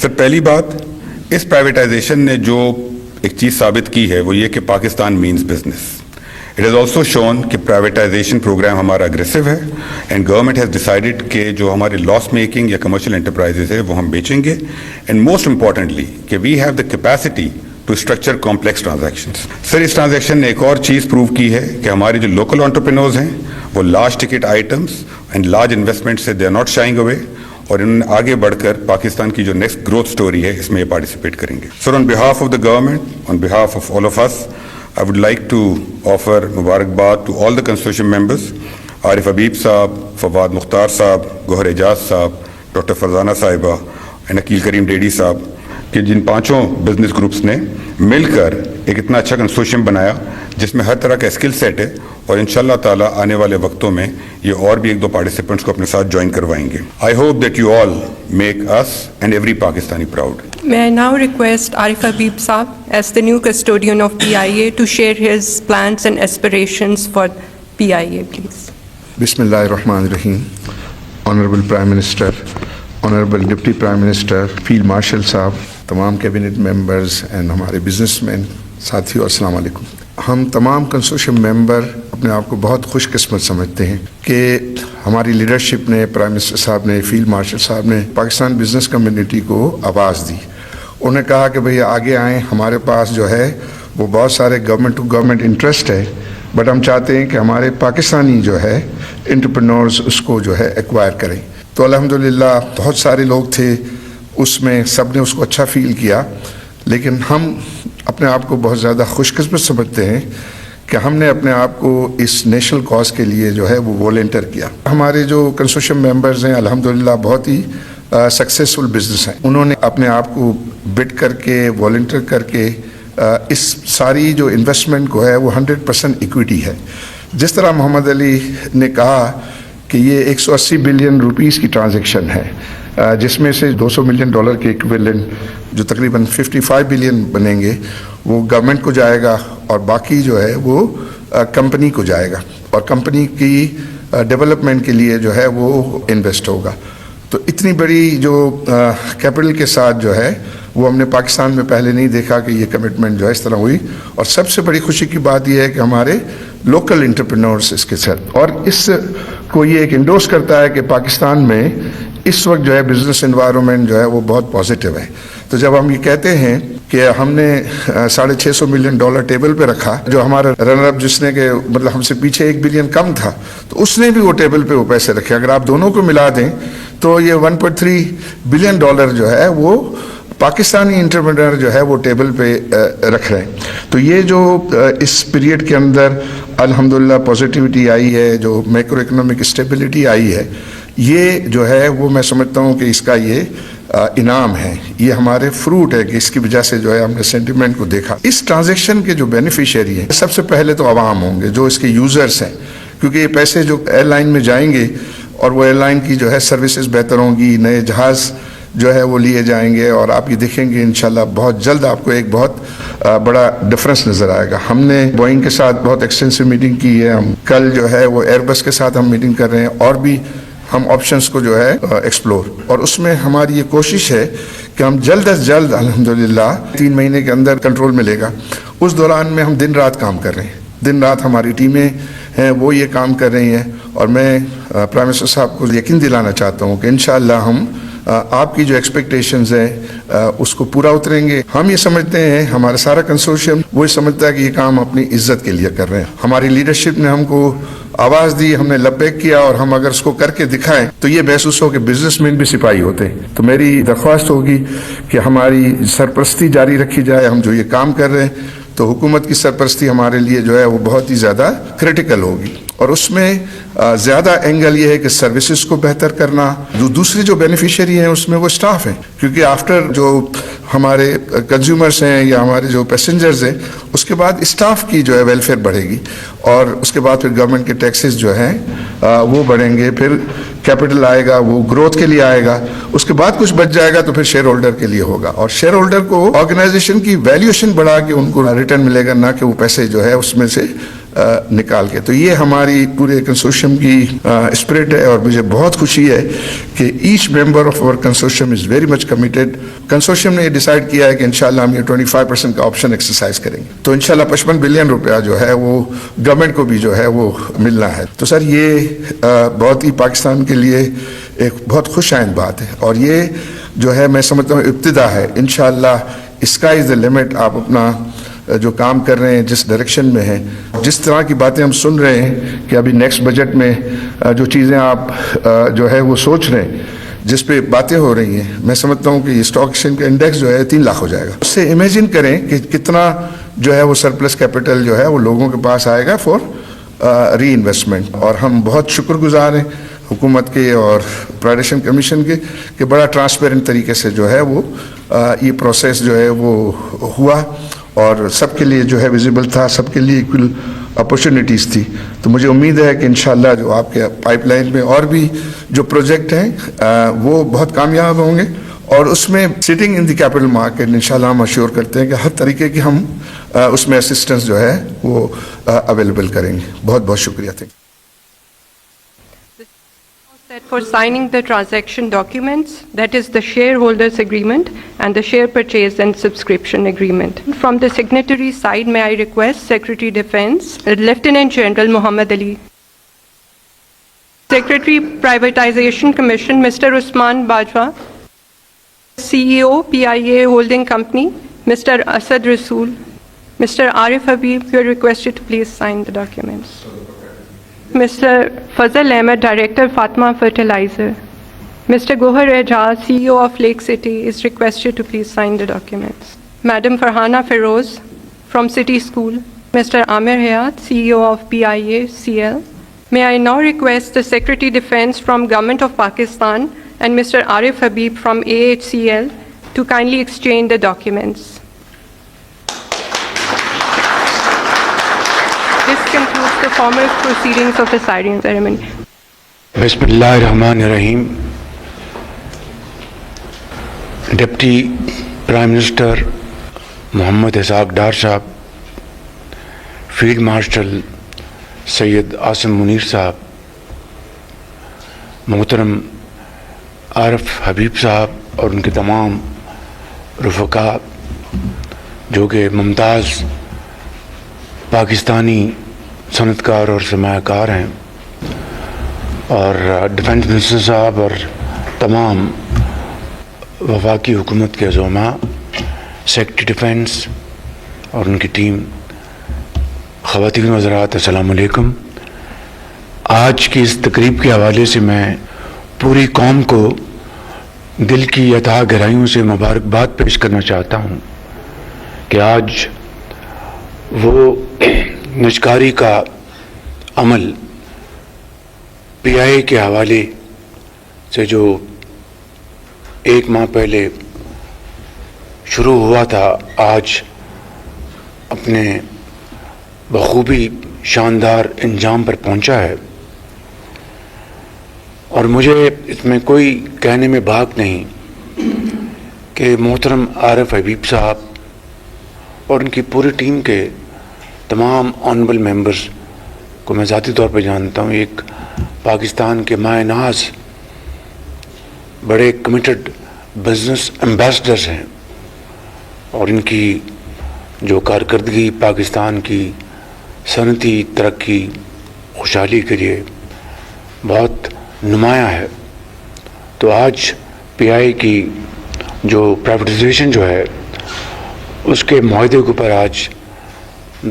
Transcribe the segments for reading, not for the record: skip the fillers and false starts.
سر پہلی بات اس پرائیویٹائزیشن نے جو ایک چیز ثابت کی ہے وہ یہ کہ Pakistan means business. It has also shown کہ پرائیویٹائزیشن پروگرام ہمارا اگریسو ہے اینڈ گورنمنٹ ہیز ڈیسائیڈڈ کہ جو ہمارے لاس میکنگ یا کمرشل انٹرپرائزز ہے وہ ہم بیچیں گے. اینڈ موسٹ امپورٹنٹلی کہ we have the capacity to structure complex transactions. Sir اس ٹرانزیکشن نے ایک اور چیز پروو کی ہے کہ ہمارے جو لوکل انٹرپرینورز ہیں وہ large ticket items and large investment سے دے آر ناٹ شائنگ اوے, اور انہوں نے آگے بڑھ کر پاکستان کی جو نیکسٹ گروتھ سٹوری ہے اس میں یہ پارٹیسپیٹ کریں گے. Sir on behalf of the government, on behalf of all of us, I would like to offer Mubarakbad to all the consortium members, Arif Habib Saab, Fawad Mukhtar Saab, Gohar Ejaz Saab, Dr. Farzana Sahiba and Akil Kareem Dedi Saab, کہ جن پانچوں business groups نے مل کر ایک اتنا اچھا consortium بنایا جس میں ہر طرح کا اسکل سیٹ ہے, اور انشاءاللہ تعالیٰ آنے والے وقتوں میں یہ اور بھی ایک دو پارٹیسپینٹس کو اپنے ساتھ جوائن کروائیں گے. I hope that you all make us and every Pakistani proud. May I now request Arif Habib Saab, as the new custodian of PIA, to share his plans and aspirations for PIA, please. Bismillah ar-Rahman ar-Rahim. Honorable Prime Minister, Honorable Deputy Prime Minister, Field Marshal Saab, تمام cabinet members and ہمارے business man ساتھیوں, السلام علیکم. ہم تمام consortium ممبر اپنے آپ کو بہت خوش قسمت سمجھتے ہیں کہ ہماری لیڈرشپ نے, پرائم منسٹر صاحب نے, فیلڈ مارشل صاحب نے پاکستان بزنس کمیونٹی کو آواز دی. انہوں نے کہا کہ بھئی آگے آئیں, ہمارے پاس جو ہے وہ بہت سارے گورنمنٹ ٹو گورنمنٹ انٹرسٹ ہے, بٹ ہم چاہتے ہیں کہ ہمارے پاکستانی جو ہے انٹرپرینورز اس کو جو ہے ایکوائر کریں. تو الحمدللہ بہت سارے لوگ تھے اس میں, سب نے اس کو اچھا فیل کیا, لیکن ہم اپنے آپ کو بہت زیادہ خوش قسمت سمجھتے ہیں کہ ہم نے اپنے آپ کو اس نیشنل کاز کے لیے جو ہے وہ والنٹیئر کیا. ہمارے جو کنسورشیم ممبرز ہیں الحمدللہ بہت ہی سکسیسفل بزنس ہیں. انہوں نے اپنے آپ کو بٹ کر کے والنٹیئر کر کے اس ساری جو انویسٹمنٹ کو ہے وہ 100% ایکویٹی ہے. جس طرح محمد علی نے کہا کہ یہ 180 بلین روپیز کی ٹرانزیکشن ہے, جس میں سے $200 ملین کے ایکویلنٹ جو تقریباً 55 بلین بنیں گے وہ گورنمنٹ کو جائے گا, اور باقی جو ہے وہ کمپنی کو جائے گا, اور کمپنی کی ڈیولپمنٹ کے لیے جو ہے وہ انویسٹ ہوگا. تو اتنی بڑی جو کیپٹل کے ساتھ جو ہے وہ ہم نے پاکستان میں پہلے نہیں دیکھا کہ یہ کمٹمنٹ جو ہے اس طرح ہوئی. اور سب سے بڑی خوشی کی بات یہ ہے کہ ہمارے لوکل انٹرپرینورس اس کے ساتھ, اور اس کو یہ ایک انڈورس کرتا ہے کہ پاکستان میں اس وقت جو ہے بزنس انوائرمنٹ جو ہے وہ بہت پازیٹیو ہے. تو جب ہم یہ کہتے ہیں کہ ہم نے $650 ملین ٹیبل پہ رکھا, جو ہمارا رنر اپ جس نے کہ مطلب ہم سے پیچھے $1 بلین کم تھا, تو اس نے بھی وہ ٹیبل پہ وہ پیسے رکھے. اگر آپ دونوں کو ملا دیں تو یہ $1.3 بلین جو ہے وہ پاکستانی انٹرپرینر جو ہے وہ ٹیبل پہ رکھ رہے ہیں. تو یہ جو اس پیریڈ کے اندر الحمدللہ پازیٹیوٹی آئی ہے, جو میکرو اکنامک اسٹیبلٹی آئی ہے, یہ جو ہے وہ میں سمجھتا ہوں کہ اس کا یہ انعام ہے, یہ ہمارے فروٹ ہے کہ اس کی وجہ سے جو ہے ہم نے سینٹیمنٹ کو دیکھا. اس ٹرانزیکشن کے جو بینیفیشری ہیں سب سے پہلے تو عوام ہوں گے, جو اس کے یوزرس ہیں, کیونکہ یہ پیسے جو ایئر لائن میں جائیں گے اور وہ ایئر لائن کی جو ہے سروسز بہتر ہوں گی, نئے جہاز جو ہے وہ لیے جائیں گے, اور آپ یہ دیکھیں گے انشاءاللہ بہت جلد آپ کو ایک بہت بڑا ڈفرنس نظر آئے گا. ہم نے بوئنگ کے ساتھ بہت ایکسٹینسو میٹنگ کی ہے, ہم کل جو ہے وہ ایئر بس کے ساتھ ہم میٹنگ کر رہے ہیں, اور بھی ہم آپشنس کو جو ہے ایکسپلور, اور اس میں ہماری یہ کوشش ہے کہ ہم جلد از جلد الحمدللہ 3 مہینے کے اندر کنٹرول میں لے گا. اس دوران میں ہم دن رات کام کر رہے ہیں, دن رات ہماری ٹیمیں ہیں وہ یہ کام کر رہی ہیں, اور میں پرائم منسٹر صاحب کو یقین دلانا چاہتا ہوں کہ انشاءاللہ ہم آپ کی جو ایکسپیکٹیشنز ہیں اس کو پورا اتریں گے. ہم یہ سمجھتے ہیں, ہمارا سارا کنسورشیم وہ سمجھتا ہے کہ یہ کام اپنی عزت کے لیے کر رہے ہیں. ہماری لیڈرشپ نے ہم کو آواز دی, ہم نے لبیک کیا, اور ہم اگر اس کو کر کے دکھائیں تو یہ محسوس ہو کہ بزنس مین بھی سپاہی ہوتے ہیں. تو میری درخواست ہوگی کہ ہماری سرپرستی جاری رکھی جائے. ہم جو یہ کام کر رہے ہیں تو حکومت کی سرپرستی ہمارے لیے جو ہے وہ بہت ہی زیادہ کریٹیکل ہوگی, اور اس میں زیادہ اینگل یہ ہے کہ سروسز کو بہتر کرنا. جو دوسری جو بینیفیشری ہیں اس میں وہ اسٹاف ہیں, کیونکہ آفٹر جو ہمارے کنزیومرز ہیں یا ہمارے جو پیسنجرز ہیں اس کے بعد اسٹاف کی جو ہے ویلفیئر بڑھے گی, اور اس کے بعد پھر گورنمنٹ کے ٹیکسز جو ہیں وہ بڑھیں گے, پھر کیپٹل آئے گا وہ گروتھ کے لیے آئے گا, اس کے بعد کچھ بچ جائے گا تو پھر شیئر ہولڈر کے لیے ہوگا, اور شیئر ہولڈر کو آرگنائزیشن کی ویلیوشن بڑھا کے ان کو ریٹرن ملے گا, نہ کہ وہ پیسے جو ہے اس میں سے نکال کے. تو یہ ہماری پورے کنسورشیم کی اسپرٹ ہے, اور مجھے بہت خوشی ہے کہ each member of over consortium is very much committed. Consortium نے یہ ڈیسائیڈ کیا ہے کہ انشاءاللہ ہم یہ 25% کا آپشن ایکسرسائز کریں گے. تو انشاءاللہ 55 بلین روپیہ جو ہے وہ گورنمنٹ کو بھی جو ہے وہ ملنا ہے. تو سر یہ بہت ہی پاکستان کے لیے ایک بہت خوش آئند بات ہے, اور یہ جو ہے میں سمجھتا ہوں ابتدا ہے. انشاءاللہ اسکائی از دا لمٹ. آپ اپنا جو کام کر رہے ہیں, جس ڈائریکشن میں ہیں, جس طرح کی باتیں ہم سن رہے ہیں کہ ابھی نیکسٹ بجٹ میں جو چیزیں آپ جو ہے وہ سوچ رہے ہیں, جس پہ باتیں ہو رہی ہیں, میں سمجھتا ہوں کہ یہ اسٹاک ایکسچینج کا انڈیکس جو ہے 3 لاکھ ہو جائے گا. اس سے امیجن کریں کہ کتنا جو ہے وہ سرپلس کیپٹل جو ہے وہ لوگوں کے پاس آئے گا فار ری انویسٹمنٹ. اور ہم بہت شکر گزار ہیں حکومت کے اور پرائیویٹائزیشن کمیشن کے کہ بڑا ٹرانسپیرنٹ طریقے سے جو ہے وہ یہ پروسیس جو ہے وہ ہوا, اور سب کے لیے جو ہے ویزیبل تھا, سب کے لیے ایکول اپرچونیٹیز تھی. تو مجھے امید ہے کہ انشاءاللہ جو آپ کے پائپ لائن میں اور بھی جو پروجیکٹ ہیں وہ بہت کامیاب ہوں گے, اور اس میں sitting in the capital market انشاءاللہ ہم اشور کرتے ہیں کہ ہر طریقے کی ہم اس میں اسسٹنس جو ہے وہ اویلیبل کریں گے. بہت بہت شکریہ. Thank you. Set for signing the transaction documents, that is the shareholders agreement and the share purchase and subscription agreement. From the signatory side, may I request Secretary Defense, Lieutenant General Muhammad Ali. Secretary Privatization Commission, Mr. Usman Bajwa. CEO PIA Holding Company, Mr. Asad Rasool. Mr. Arif Habib, you are requested to please sign the documents. Mr. Fazal Ahmed, Director, Fatma Fertilizer. Mr. Gohar Ejaz, CEO of Lake City, is requested to please sign the documents. Madam Farhana Feroz from City School. Mr. Amir Hayat, CEO of PIA CL. May I now request the Secretary Defense from Government of Pakistan and Mr. Arif Habib from AHCL to kindly exchange the documents. This concludes the formal proceedings of the signing ceremony. بسم اللہ الرحمن الرحیم. Deputy prime minister Muhammad Ishaq Dar صاحب, field marshal Syed Asim Munir صاحب, محترم عارف حبیب صاحب اور ان کے تمام رفقا جو کہ ممتاز پاکستانی صنعت کار اور سرمایہ کار ہیں, اور ڈیفنس منسٹر صاحب اور تمام وفاقی حکومت کے زعماء, سیکرٹری ڈیفنس اور ان کی ٹیم, خواتین و حضرات, السلام علیکم. آج کی اس تقریب کے حوالے سے میں پوری قوم کو دل کی اتھاہ گہرائیوں سے مبارکباد پیش کرنا چاہتا ہوں کہ آج وہ نجکاری کا عمل پی آئی اے کے حوالے سے جو 1 ماہ پہلے شروع ہوا تھا, آج اپنے بخوبی شاندار انجام پر پہنچا ہے. اور مجھے اس میں کوئی کہنے میں بھاگ نہیں کہ محترم عارف حبیب صاحب اور ان کی پوری ٹیم کے تمام آنریبل ممبرز کو میں ذاتی طور پہ جانتا ہوں, ایک پاکستان کے مائع ناز بڑے کمیٹڈ بزنس ایمبیسڈرز ہیں, اور ان کی جو کارکردگی پاکستان کی صنعتی ترقی خوشحالی کے لیے بہت نمایاں ہے. تو آج پی آئی کی جو پرائیویٹائزیشن جو ہے اس کے معاہدے کے اوپر آج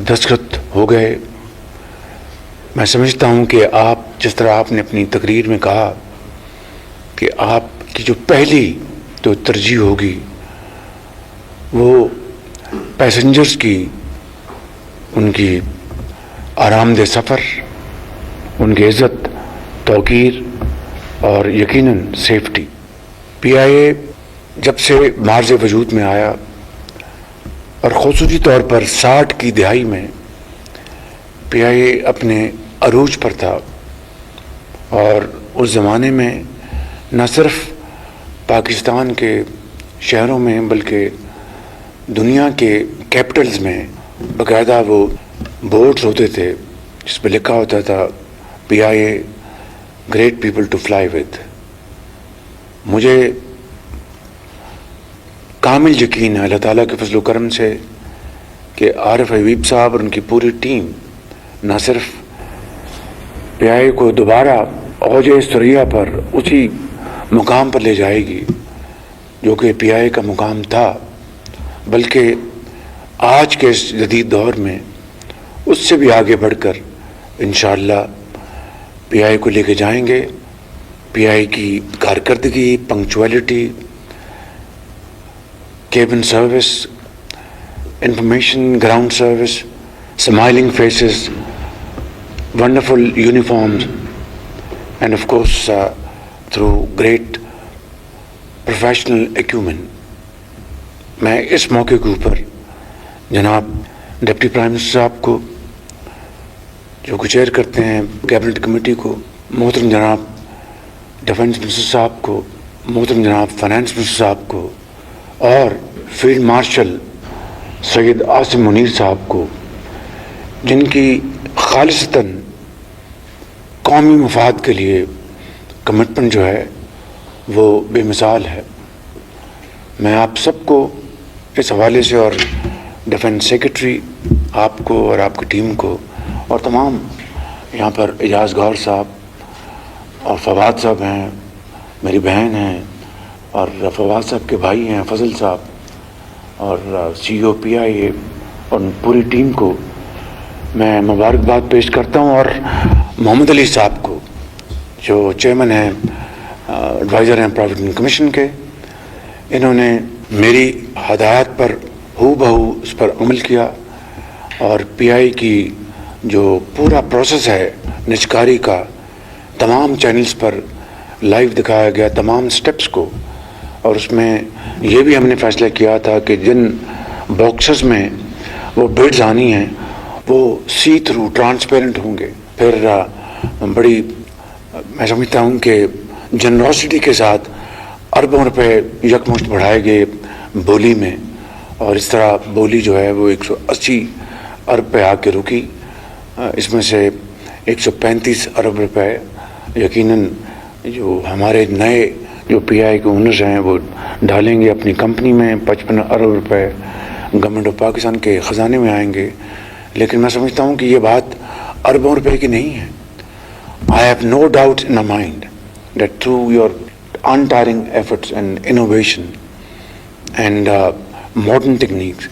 دستخط ہو گئے. میں سمجھتا ہوں کہ آپ جس طرح آپ نے اپنی تقریر میں کہا کہ آپ کی جو پہلی جو ترجیح ہوگی وہ پیسنجرز کی, ان کی آرام دہ سفر, ان کی عزت, توقیر اور یقیناً سیفٹی. پی آئی اے جب سے مارز وجود میں آیا اور خصوصی طور پر 60 کی دہائی میں پی آئی اے اپنے عروج پر تھا, اور اس زمانے میں نہ صرف پاکستان کے شہروں میں بلکہ دنیا کے کیپٹلز میں باقاعدہ وہ بورڈز ہوتے تھے جس پہ لکھا ہوتا تھا PIA great people to fly with. مجھے کامل یقین ہے اللہ تعالیٰ کے فضل و کرم سے کہ عارف حبیب صاحب اور ان کی پوری ٹیم نہ صرف PIA کو دوبارہ اوج ثریا پر اسی مقام پر لے جائے گی جو کہ PIA کا مقام تھا، بلکہ آج کے اس جدید دور میں اس سے بھی آگے بڑھ کر انشاءاللہ PIA کو لے کے جائیں گے. PIA کی کارکردگی، punctuality, cabin service, information ground service, smiling faces, wonderful uniforms, and of course through great professional acumen. میں اس موقع کے اوپر جناب ڈپٹی پرائم منسٹر صاحب کو جو چیئر کرتے ہیں کیبنٹ کمیٹی کو، محترم جناب ڈیفنس منسٹر صاحب کو، محترم جناب فائنانس منسٹر صاحب کو، اور فیلڈ مارشل سید عاصم منیر صاحب کو، جن کی خالصتاً قومی مفاد کے لیے کمٹمنٹ جو ہے وہ بے مثال ہے. میں آپ سب کو اس حوالے سے اور ڈیفنس سیکرٹری آپ کو اور آپ کی ٹیم کو اور تمام یہاں پر اعجاز گور صاحب اور فواد صاحب ہیں، میری بہن ہیں، اور فواد صاحب کے بھائی ہیں فضل صاحب، اور CEO PIA اور پوری ٹیم کو میں مبارکباد پیش کرتا ہوں. اور محمد علی صاحب کو جو چیئرمین ہیں، ایڈوائزر ہیں پروویڈنٹ کمیشن کے، انہوں نے میری ہدایت پر ہو بہو اس پر عمل کیا، اور PIA کی جو پورا پروسیس ہے نجکاری کا تمام چینلز پر لائیو دکھایا گیا، تمام سٹیپس کو. اور اس میں یہ بھی ہم نے فیصلہ کیا تھا کہ جن باکسز میں وہ بڈز آنی ہیں وہ سی تھرو ٹرانسپیرنٹ ہوں گے. پھر بڑی میں سمجھتا ہوں کہ جنروسٹی کے ساتھ اربوں روپے یکمشت بڑھائے گئے بولی میں، اور اس طرح بولی جو ہے وہ 180 ارب پہ آ کے رکی. اس میں سے 135 ارب روپے یقیناً جو ہمارے نئے جو PIA کے اونرز ہیں وہ ڈالیں گے اپنی کمپنی میں. 55 ارب روپے گورنمنٹ آف پاکستان کے خزانے میں آئیں گے. لیکن میں سمجھتا ہوں کہ یہ بات اربوں روپے کی نہیں ہے. I have no doubt in my mind that through your untiring efforts and innovation and modern techniques,